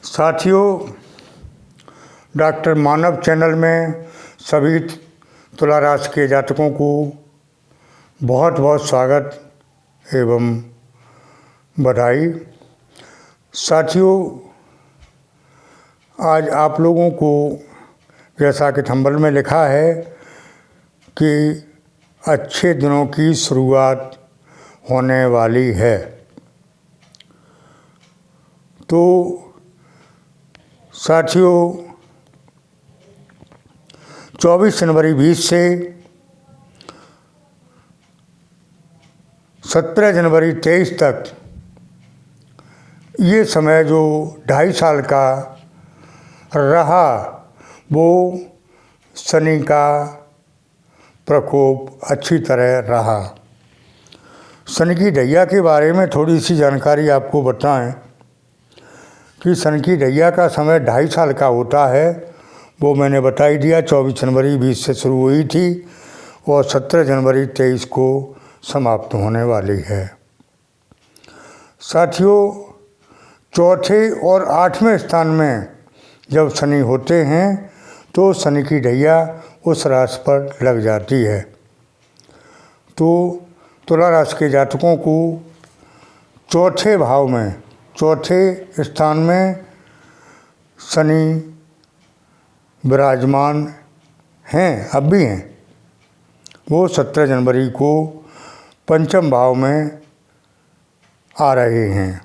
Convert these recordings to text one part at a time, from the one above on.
साथियों, डॉक्टर मानव चैनल में सभी तुला राशि के जातकों को बहुत बहुत स्वागत एवं बधाई। साथियों, आज आप लोगों को जैसा कि थंबनेल में लिखा है कि अच्छे दिनों की शुरुआत होने वाली है, तो साथियों 24 जनवरी 20 से 17 जनवरी 23 तक ये समय जो 2.5 साल का रहा वो शनि का प्रकोप अच्छी तरह रहा। शनि की ढैया के बारे में थोड़ी सी जानकारी आपको बताएं कि शनि की ढैया का समय 2.5 साल का होता है, वो मैंने बता ही दिया। 24 जनवरी 20 से शुरू हुई थी और 17 जनवरी 23 को समाप्त होने वाली है। साथियों, चौथे और 8वें स्थान में जब शनि होते हैं तो शनि की ढैया उस राशि पर लग जाती है। तो तुला राशि के जातकों को चौथे भाव में, चौथे स्थान में शनि विराजमान हैं, अब भी हैं। वो 17 जनवरी को पंचम भाव में आ रहे हैं।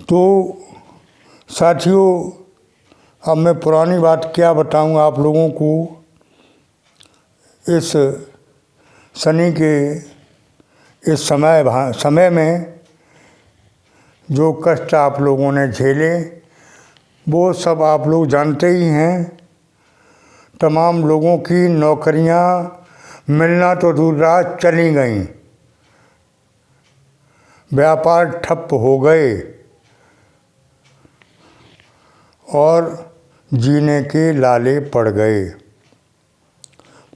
तो साथियों, अब मैं पुरानी बात क्या बताऊं आप लोगों को। इस शनि के इस समय में जो कष्ट आप लोगों ने झेले वो सब आप लोग जानते ही हैं। तमाम लोगों की नौकरियां मिलना तो दूर रहा, चली गईं, व्यापार ठप हो गए और जीने के लाले पड़ गए,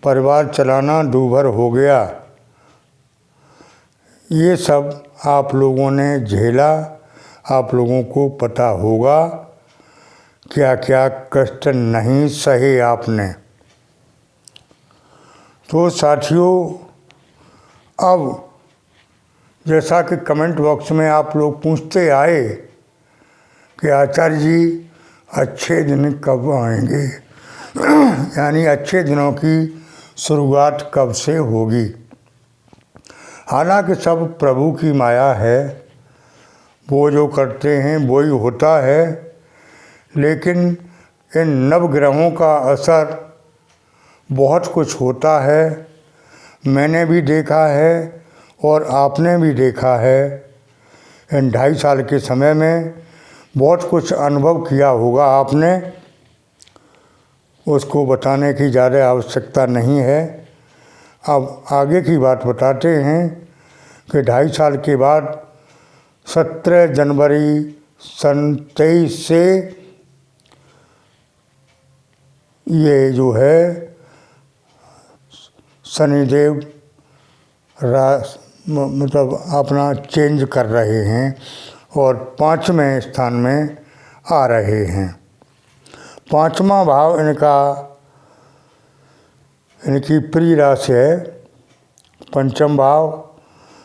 परिवार चलाना दूभर हो गया। ये सब आप लोगों ने झेला, आप लोगों को पता होगा क्या क्या कष्ट नहीं सहे आपने। तो साथियों, अब जैसा कि कमेंट बॉक्स में आप लोग पूछते आए कि आचार्य जी अच्छे दिन कब आएंगे यानी अच्छे दिनों की शुरुआत कब से होगी। हालांकि सब प्रभु की माया है, वो जो करते हैं वो ही होता है, लेकिन इन नवग्रहों का असर बहुत कुछ होता है। मैंने भी देखा है और आपने भी देखा है। इन 2.5 साल के समय में बहुत कुछ अनुभव किया होगा आपने, उसको बताने की ज़्यादा आवश्यकता नहीं है। अब आगे की बात बताते हैं कि 2.5 साल के बाद 17 जनवरी सन 23 से ये जो है शनिदेव मतलब अपना चेंज कर रहे हैं और 5वें स्थान में आ रहे हैं। 5वां भाव इनकी प्रिय राशि है। पंचम भाव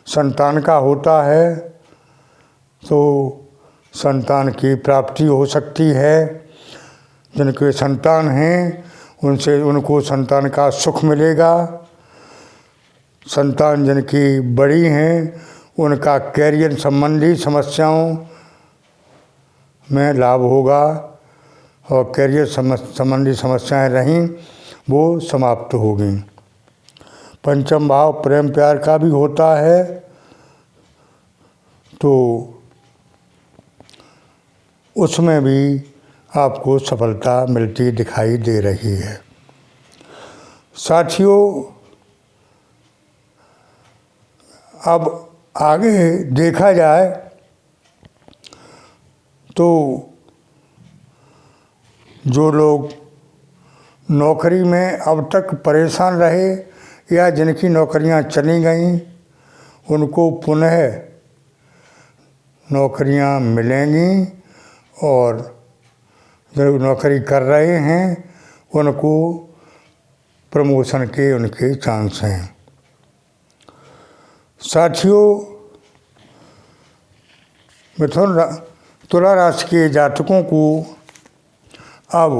संतान का होता है, तो संतान की प्राप्ति हो सकती है। जिनके संतान हैं उनको संतान का सुख मिलेगा। संतान जिनकी बड़ी हैं उनका कैरियर संबंधी समस्याओं में लाभ होगा और कैरियर संबंधी समस्याएं रहीं वो समाप्त होगी। पंचम भाव प्रेम प्यार का भी होता है, तो उसमें भी आपको सफलता मिलती दिखाई दे रही है। साथियों, अब आगे देखा जाए तो जो लोग नौकरी में अब तक परेशान रहे या जिनकी नौकरियां चली गईं उनको पुनः नौकरियां मिलेंगी और जो नौकरी कर रहे हैं उनको प्रमोशन के उनके चांस हैं। साथियों, तुला राशि के जातकों को अब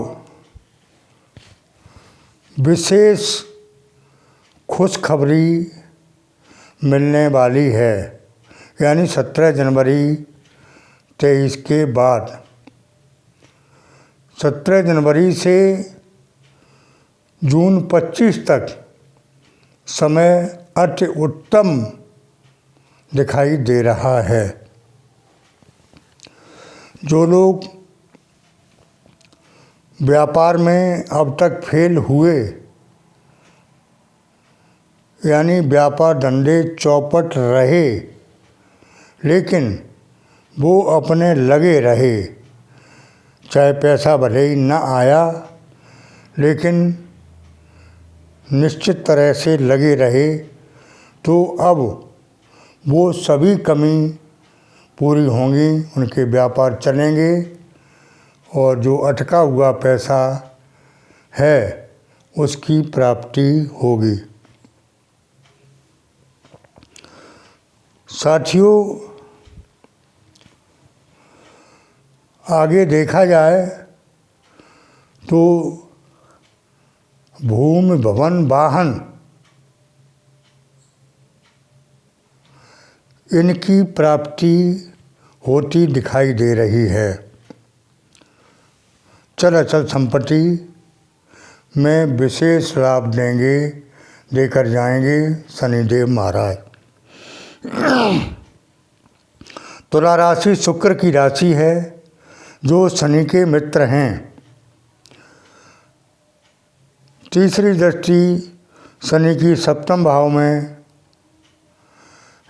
विशेष खुशखबरी मिलने वाली है, यानी 17 जनवरी 23 के बाद। 17 जनवरी से जून 25 तक समय अति उत्तम दिखाई दे रहा है। जो लोग व्यापार में अब तक फेल हुए, यानी व्यापार धंधे चौपट रहे, लेकिन वो अपने लगे रहे, चाहे पैसा भले ही न आया, लेकिन निश्चित तरह से लगे रहे, तो अब वो सभी कमी पूरी होंगी, उनके व्यापार चलेंगे और जो अटका हुआ पैसा है उसकी प्राप्ति होगी। साथियों, आगे देखा जाए तो भूमि भवन वाहन इनकी प्राप्ति होती दिखाई दे रही है। चल अचल संपत्ति में विशेष लाभ देकर जाएंगे शनिदेव महाराज। तुला राशि शुक्र की राशि है, जो शनि के मित्र हैं। तीसरी दृष्टि शनि की सप्तम भाव में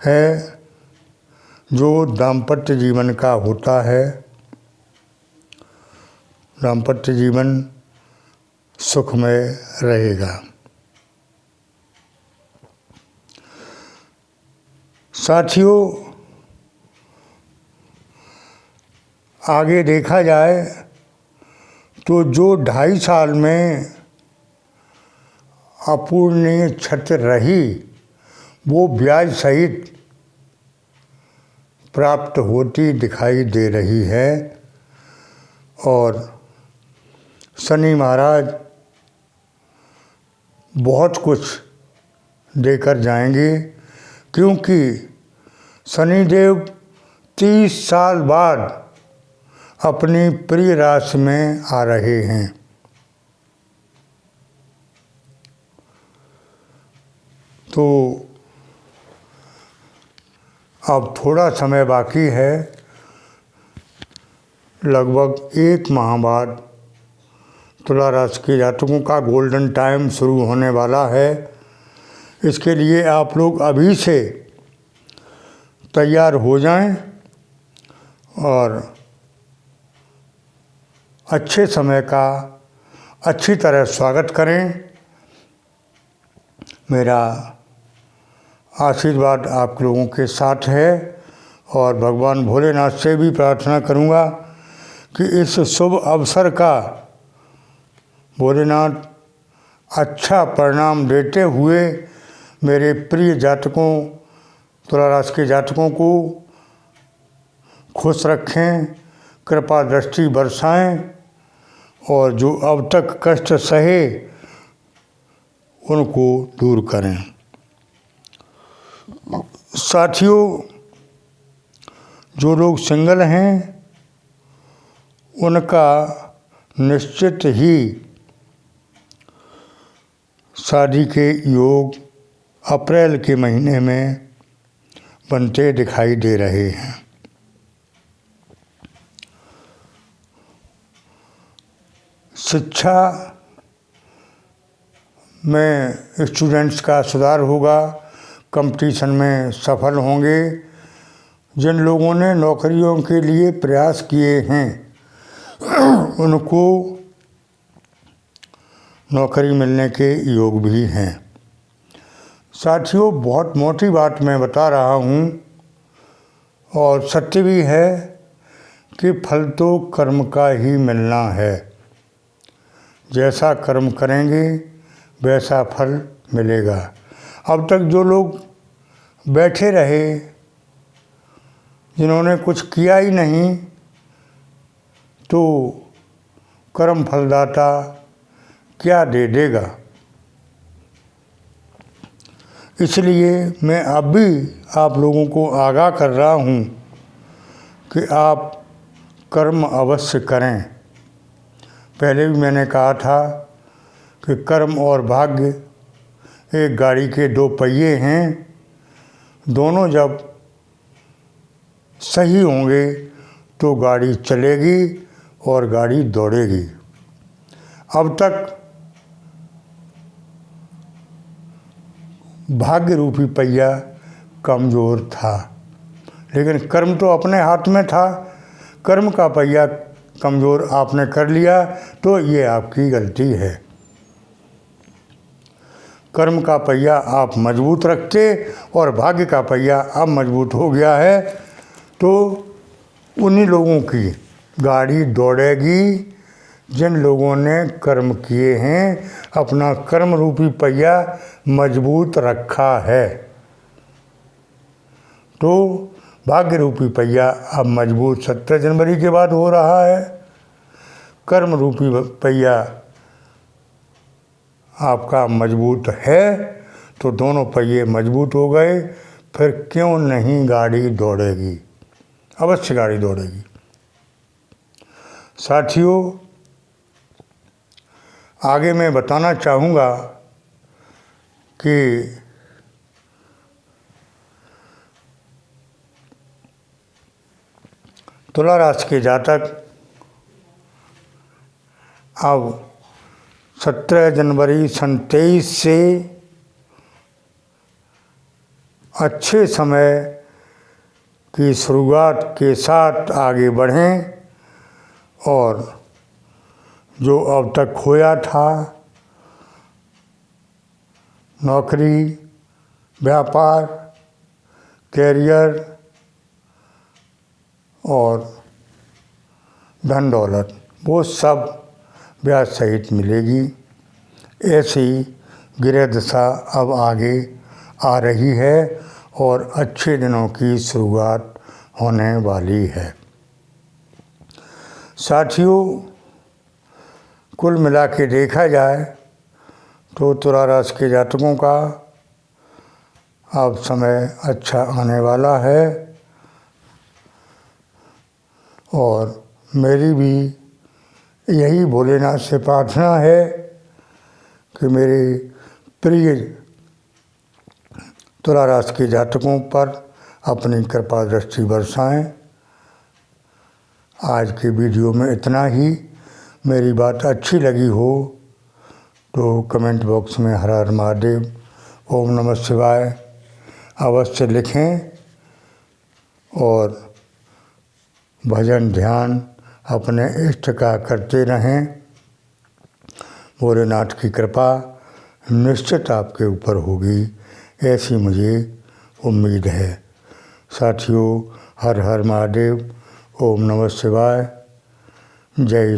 है, जो दाम्पत्य जीवन का होता है। दाम्पत्य जीवन सुखमय रहेगा। साथियों, आगे देखा जाए तो जो 2.5 साल में अपूर्णीय क्षति रही, वो ब्याज सहित प्राप्त होती दिखाई दे रही है। और शनि महाराज बहुत कुछ देकर जाएंगे, क्योंकि शनिदेव 30 साल बाद अपनी प्रिय राशि में आ रहे हैं। तो अब थोड़ा समय बाकी है, लगभग 1 माह बाद तुला राशि के जातकों का गोल्डन टाइम शुरू होने वाला है। इसके लिए आप लोग अभी से तैयार हो जाएं और अच्छे समय का अच्छी तरह स्वागत करें। मेरा आशीर्वाद आप लोगों के साथ है और भगवान भोलेनाथ से भी प्रार्थना करूंगा कि इस शुभ अवसर का भोलेनाथ अच्छा परिणाम देते हुए मेरे प्रिय जातकों, तुला राशि के जातकों को खुश रखें, कृपा दृष्टि बरसाएं और जो अब तक कष्ट सहे उनको दूर करें। साथियों, जो लोग सिंगल हैं उनका निश्चित ही शादी के योग अप्रैल के महीने में बनते दिखाई दे रहे हैं। शिक्षा में स्टूडेंट्स का सुधार होगा, कंपटीशन में सफल होंगे। जिन लोगों ने नौकरियों के लिए प्रयास किए हैं उनको नौकरी मिलने के योग भी हैं। साथियों, बहुत मोटी बात मैं बता रहा हूँ और सत्य भी है कि फल तो कर्म का ही मिलना है। जैसा कर्म करेंगे वैसा फल मिलेगा। अब तक जो लोग बैठे रहे, जिन्होंने कुछ किया ही नहीं, तो कर्म फलदाता क्या दे देगा। इसलिए मैं अब भी आप लोगों को आगाह कर रहा हूँ कि आप कर्म अवश्य करें। पहले भी मैंने कहा था कि कर्म और भाग्य एक गाड़ी के दो पहिए हैं। दोनों जब सही होंगे तो गाड़ी चलेगी और गाड़ी दौड़ेगी। अब तक भाग्य रूपी पहिया कमज़ोर था, लेकिन कर्म तो अपने हाथ में था। कर्म का पहिया कमज़ोर आपने कर लिया तो ये आपकी गलती है। कर्म का पहिया आप मजबूत रखते और भाग्य का पहिया अब मजबूत हो गया है, तो उन्हीं लोगों की गाड़ी दौड़ेगी जिन लोगों ने कर्म किए हैं, अपना कर्म रूपी पहिया मजबूत रखा है। तो भाग्य रूपी पहिया अब मजबूत 17 जनवरी के बाद हो रहा है। कर्म रूपी पहिया आपका मजबूत है, तो दोनों पहिए मजबूत हो गए, फिर क्यों नहीं गाड़ी दौड़ेगी, अवश्य गाड़ी दौड़ेगी। साथियों, आगे मैं बताना चाहूँगा कि तुला राशि के जातक अब 17 जनवरी सन 23 से अच्छे समय की शुरुआत के साथ आगे बढ़ें और जो अब तक खोया था, नौकरी, व्यापार, कैरियर और धन दौलत, वो सब ब्याज सहित मिलेगी। ऐसी ग्रह दशा अब आगे आ रही है और अच्छे दिनों की शुरुआत होने वाली है। साथियों, कुल मिला के देखा जाए तो तुला राशि के जातकों का अब समय अच्छा आने वाला है और मेरी भी यही भोलेनाथ से प्रार्थना है कि मेरे प्रिय तुला राशि के जातकों पर अपनी कृपा दृष्टि बरसाएं। आज के वीडियो में इतना ही। मेरी बात अच्छी लगी हो तो कमेंट बॉक्स में हर हर महादेव, ओम नमः शिवाय अवश्य लिखें और भजन ध्यान अपने इष्ट का करते रहें। भोलेनाथ की कृपा निश्चित आपके ऊपर होगी, ऐसी मुझे उम्मीद है। साथियों, हर हर महादेव, ओम नमः शिवाय, जय